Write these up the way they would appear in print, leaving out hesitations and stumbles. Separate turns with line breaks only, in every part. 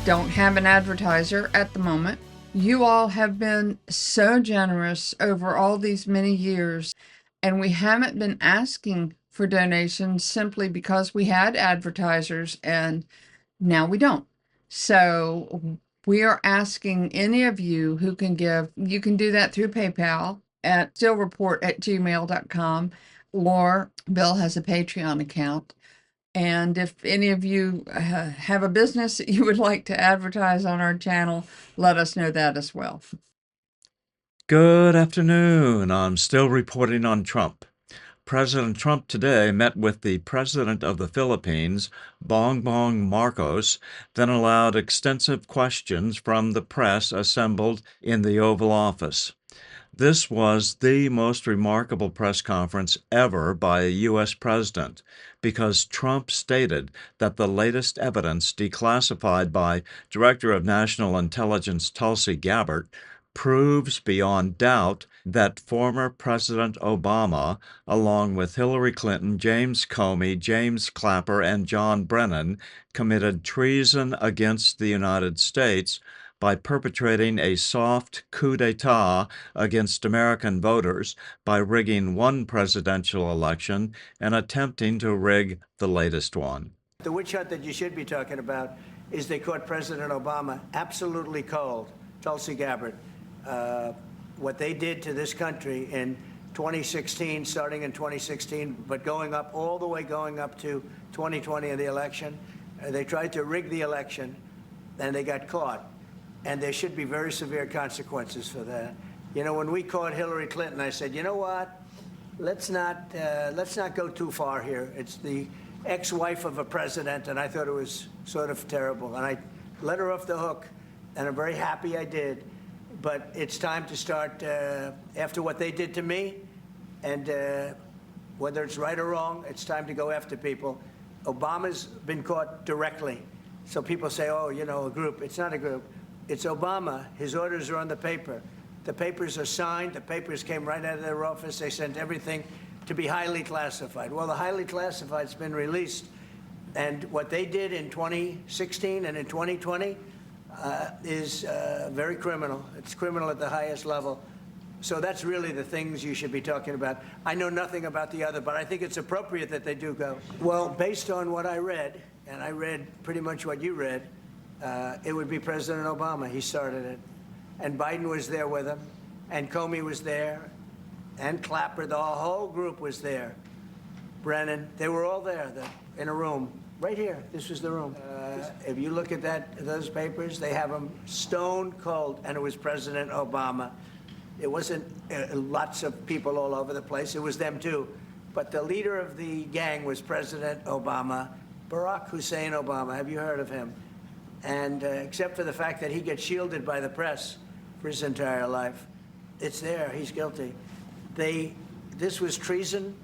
don't have an advertiser at the moment. You all have been so generous over all these many years, and we haven't been asking for donations simply because we had advertisers and now we don't. So we are asking any of you who can give. You can do that through PayPal at steelereport@gmail.com, or Bill has a Patreon account. And if any of you have a business that you would like to advertise on our channel, let us know that as well.
Good afternoon. I'm still reporting on Trump. President Trump today met with the President of the Philippines, Bongbong Marcos, then allowed extensive questions from the press assembled in the Oval Office. This was the most remarkable press conference ever by a U.S. president because Trump stated that the latest evidence declassified by Director of National Intelligence Tulsi Gabbard proves beyond doubt that former President Obama, along with Hillary Clinton, James Comey, James Clapper, and John Brennan, committed treason against the United States by perpetrating a soft coup d'etat against American voters by rigging one presidential election and attempting to rig the latest one.
The witch hunt that you should be talking about is they caught President Obama absolutely cold, Tulsi Gabbard. What they did to this country in 2016, starting in 2016, but going up all the way going up to 2020 in the election, they tried to rig the election, and they got caught. And there should be very severe consequences for that. You know, when we caught Hillary Clinton, I said, you know what? Let's not go too far here. It's the ex-wife of a president, and I thought it was sort of terrible. And I let her off the hook, and I'm very happy I did. But it's time to start, after what they did to me, and whether it's right or wrong, it's time to go after people. Obama's been caught directly. So people say, oh, you know, a group. It's not a group. It's Obama. His orders are on the paper. The papers are signed. The papers came right out of their office. They sent everything to be highly classified. Well, the highly classified's been released. And what they did in 2016 and in 2020 is very criminal. It's criminal at the highest level. So that's really the things you should be talking about. I know nothing about the other, but I think it's appropriate that they do go. Well, based on what I read, and I read pretty much what you read, it would be President Obama. He started it. And Biden was there with him, and Comey was there, and Clapper. The whole group was there. Brennan, they were all there in a room. Right here, this was the room. If you look at those papers, they have them stone cold, and it was President Obama. It wasn't lots of people all over the place. It was them too. But the leader of the gang was President Obama, Barack Hussein Obama. Have you heard of him? And except for the fact that he gets shielded by the press for his entire life, it's there. He's guilty. This was treason.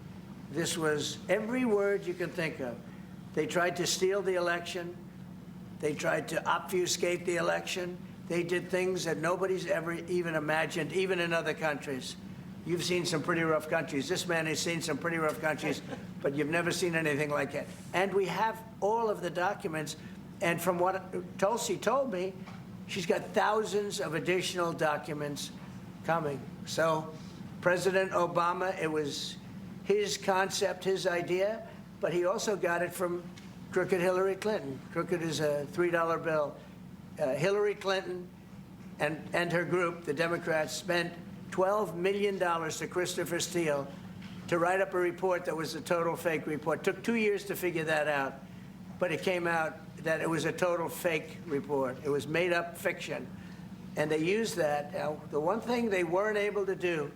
This was every word you can think of. They tried to steal the election. They tried to obfuscate the election. They did things that nobody's ever even imagined, even in other countries. You've seen some pretty rough countries. This man has seen some pretty rough countries, but you've never seen anything like it. And we have all of the documents. And from what Tulsi told me, she's got thousands of additional documents coming. So President Obama, it was his concept, his idea, but he also got it from crooked Hillary Clinton. Crooked is a $3 bill. Hillary Clinton and her group, the Democrats, spent $12 million to Christopher Steele to write up a report that was a total fake report. Took 2 years to figure that out, but it came out that it was a total fake report. It was made up fiction. And they used that. Now, the one thing they weren't able to do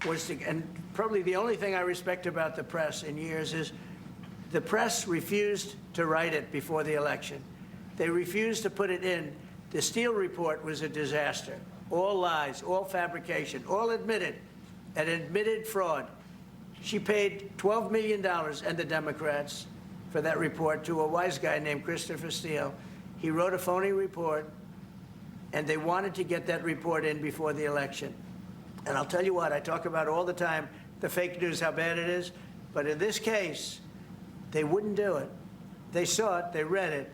was to, and probably the only thing I respect about the press in years is the press refused to write it before the election. They refused to put it in. The Steele Report was a disaster. All lies, all fabrication, all admitted, an admitted fraud. She paid $12 million, and the Democrats, for that report to a wise guy named Christopher Steele. He wrote a phony report, and they wanted to get that report in before the election. And I'll tell you what, I talk about all the time, the fake news, how bad it is. But in this case, they wouldn't do it. They saw it, they read it,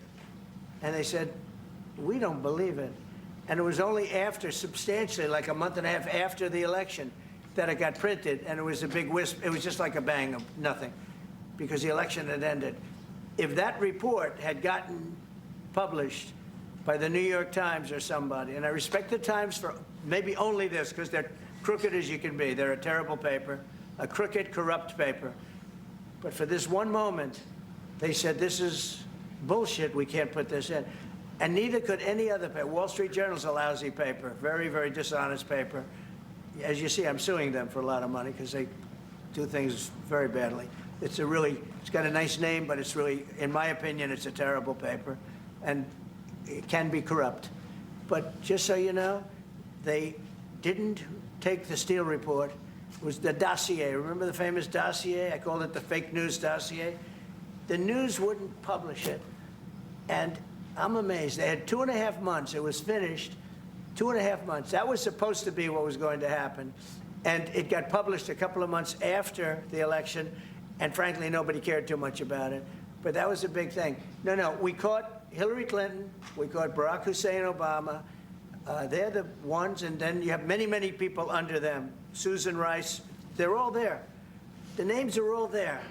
and they said, We don't believe it. And it was only after, substantially, like a month and a half after the election, that it got printed, and it was a big wisp. It was just like a bang of nothing, because the election had ended. If that report had gotten published by the New York Times or somebody, and I respect the Times for maybe only this, because they're crooked as you can be. They're a terrible paper, a crooked, corrupt paper. But for this one moment, they said, this is bullshit, we can't put this in. And neither could any other paper. Wall Street Journal's a lousy paper, very, very dishonest paper. As you see, I'm suing them for a lot of money because they do things very badly. It's got a nice name, but it's really, in my opinion, it's a terrible paper, and it can be corrupt. But just so you know, they didn't take the Steele Report. It was the dossier. Remember the famous dossier? I called it the fake news dossier. The news wouldn't publish it, and I'm amazed. They had 2.5 months. It was finished. 2.5 months. That was supposed to be what was going to happen. And it got published a couple of months after the election, and frankly, nobody cared too much about it. But that was a big thing. No, we caught Hillary Clinton. We caught Barack Hussein Obama. They're the ones, and then you have many, many people under them. Susan Rice. They're all there. The names are all there.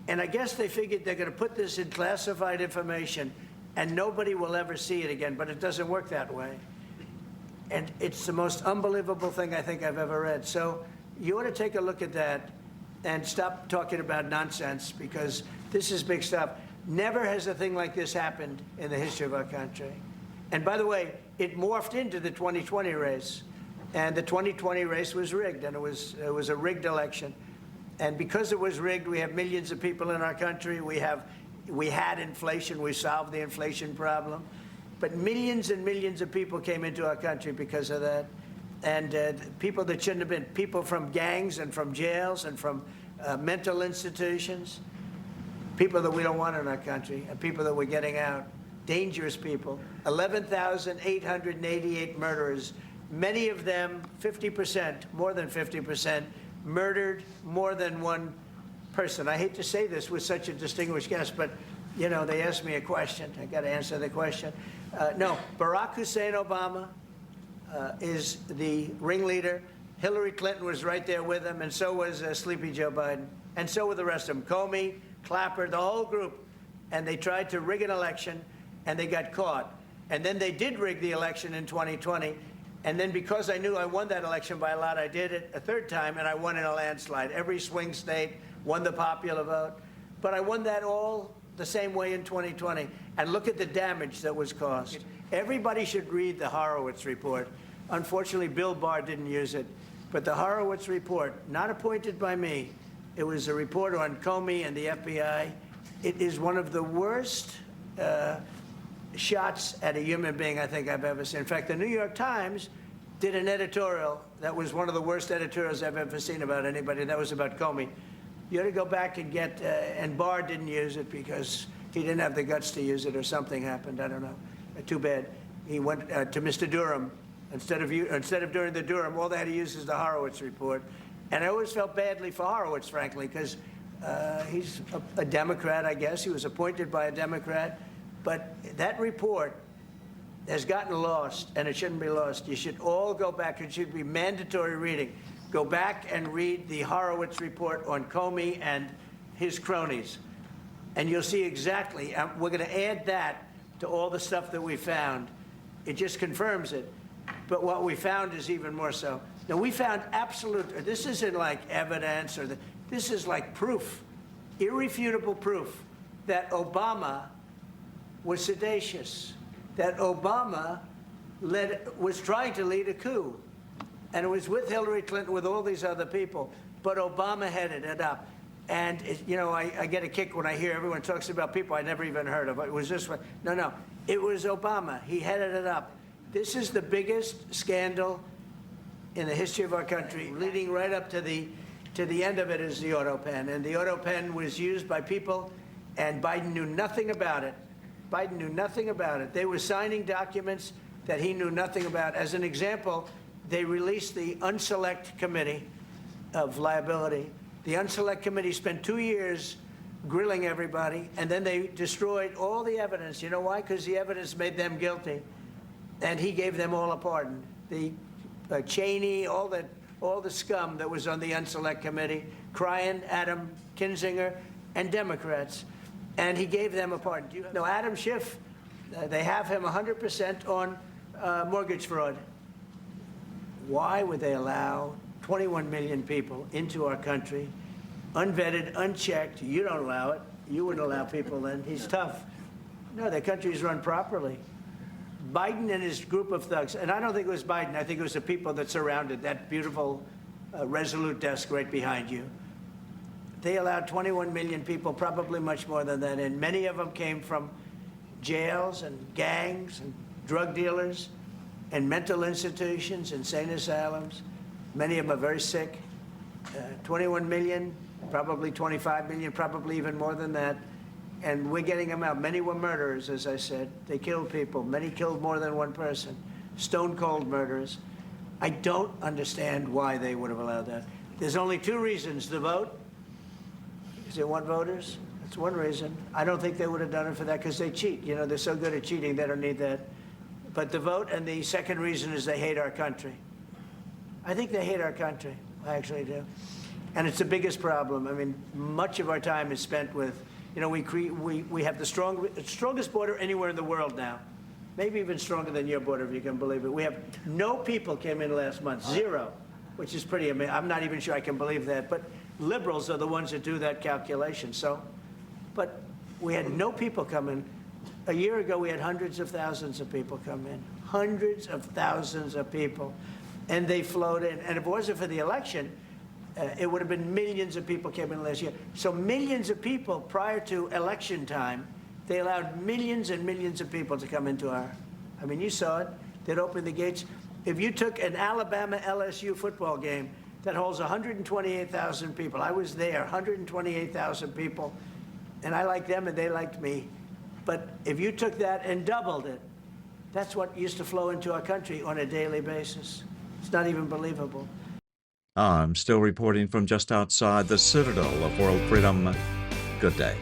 And I guess they figured they're going to put this in classified information, and nobody will ever see it again. But it doesn't work that way. And it's the most unbelievable thing I think I've ever read. So you ought to take a look at that and stop talking about nonsense, because this is big stuff. Never has a thing like this happened in the history of our country. And by the way, it morphed into the 2020 race. And the 2020 race was rigged, and it was a rigged election. And because it was rigged, we have millions of people in our country. We had inflation. We solved the inflation problem. But millions and millions of people came into our country because of that. And people that shouldn't have been, people from gangs and from jails and from mental institutions, people that we don't want in our country, and people that we're getting out, dangerous people. 11,888 murderers, many of them, 50%, more than 50%, murdered more than one person. I hate to say this with such a distinguished guest, but you know, they asked me a question. I got to answer the question. No, Barack Hussein Obama is the ringleader. Hillary Clinton was right there with him, and so was Sleepy Joe Biden, and so were the rest of them. Comey, Clapper, the whole group. And they tried to rig an election, and they got caught. And then they did rig the election in 2020. And then because I knew I won that election by a lot, I did it a third time, and I won in a landslide. Every swing state, won the popular vote. But I won that all the same way in 2020. And look at the damage that was caused. Everybody should read the Harowitz Report. Unfortunately, Bill Barr didn't use it. But the Harowitz Report, not appointed by me, it was a report on Comey and the FBI. It is one of the worst shots at a human being I think I've ever seen. In fact, the New York Times did an editorial that was one of the worst editorials I've ever seen about anybody. That was about Comey. You ought to go back and get, and Barr didn't use it because he didn't have the guts to use it, or something happened. I don't know. Too bad. He went to Mr. Durham. Instead of doing the Durham, all they had to use is the Harowitz Report. And I always felt badly for Harowitz, frankly, because he's a Democrat, I guess. He was appointed by a Democrat. But that report has gotten lost, and it shouldn't be lost. You should all go back. It should be mandatory reading. Go back and read the Harowitz Report on Comey and his cronies. And you'll see exactly. We're going to add that to all the stuff that we found. It just confirms it. But what we found is even more so. Now, we found absolute, this isn't like evidence, this is like proof, irrefutable proof, that Obama was seditious, that Obama was trying to lead a coup. And it was with Hillary Clinton, with all these other people, but Obama headed it up. And, you know, I get a kick when I hear everyone talks about people I never even heard of. It was this one. No, it was Obama. He headed it up. This is the biggest scandal in the history of our country, leading right up to the end of it is the Autopen. And the Autopen was used by people, and Biden knew nothing about it. Biden knew nothing about it. They were signing documents that he knew nothing about. As an example, they released the Unselect Committee of Liability. The Unselect Committee spent 2 years grilling everybody, and then they destroyed all the evidence. You know why? Because the evidence made them guilty, and he gave them all a pardon. The Cheney, all the scum that was on the Unselect Committee, Cryan, Adam Kinzinger, and Democrats, and he gave them a pardon. No, Adam Schiff, they have him 100% on mortgage fraud. Why would they allow 21 million people into our country, unvetted, unchecked? You don't allow it. You wouldn't allow people then. He's tough. No, the country's run properly. Biden and his group of thugs, and I don't think it was Biden, I think it was the people that surrounded that beautiful Resolute desk right behind you. They allowed 21 million people, probably much more than that, and many of them came from jails and gangs and drug dealers and mental institutions, insane asylums. Many of them are very sick. 21 million, probably 25 million, probably even more than that. And we're getting them out. Many were murderers, as I said. They killed people. Many killed more than one person. Stone cold murderers. I don't understand why they would have allowed that. There's only two reasons: the vote, because they want voters. That's one reason. I don't think they would have done it for that, because they cheat. You know, they're so good at cheating, they don't need that. But the vote, and the second reason is they hate our country. I think they hate our country. I actually do. And it's the biggest problem. I mean, much of our time is spent with, you know, we have the strongest border anywhere in the world now. Maybe even stronger than your border, if you can believe it. We have no people came in last month, zero, which is pretty amazing. I'm not even sure I can believe that. But liberals are the ones that do that calculation. So, but we had no people come in. A year ago, we had hundreds of thousands of people come in, hundreds of thousands of people, and they flowed in. And if it wasn't for the election, it would have been millions of people came in last year. So millions of people prior to election time, they allowed millions and millions of people to come into our, I mean, you saw it. They'd open the gates. If you took an Alabama-LSU football game that holds 128,000 people, I was there, 128,000 people, and I liked them and they liked me. But if you took that and doubled it, that's what used to flow into our country on a daily basis. It's not even believable.
I'm still reporting from just outside the citadel of world freedom. Good day.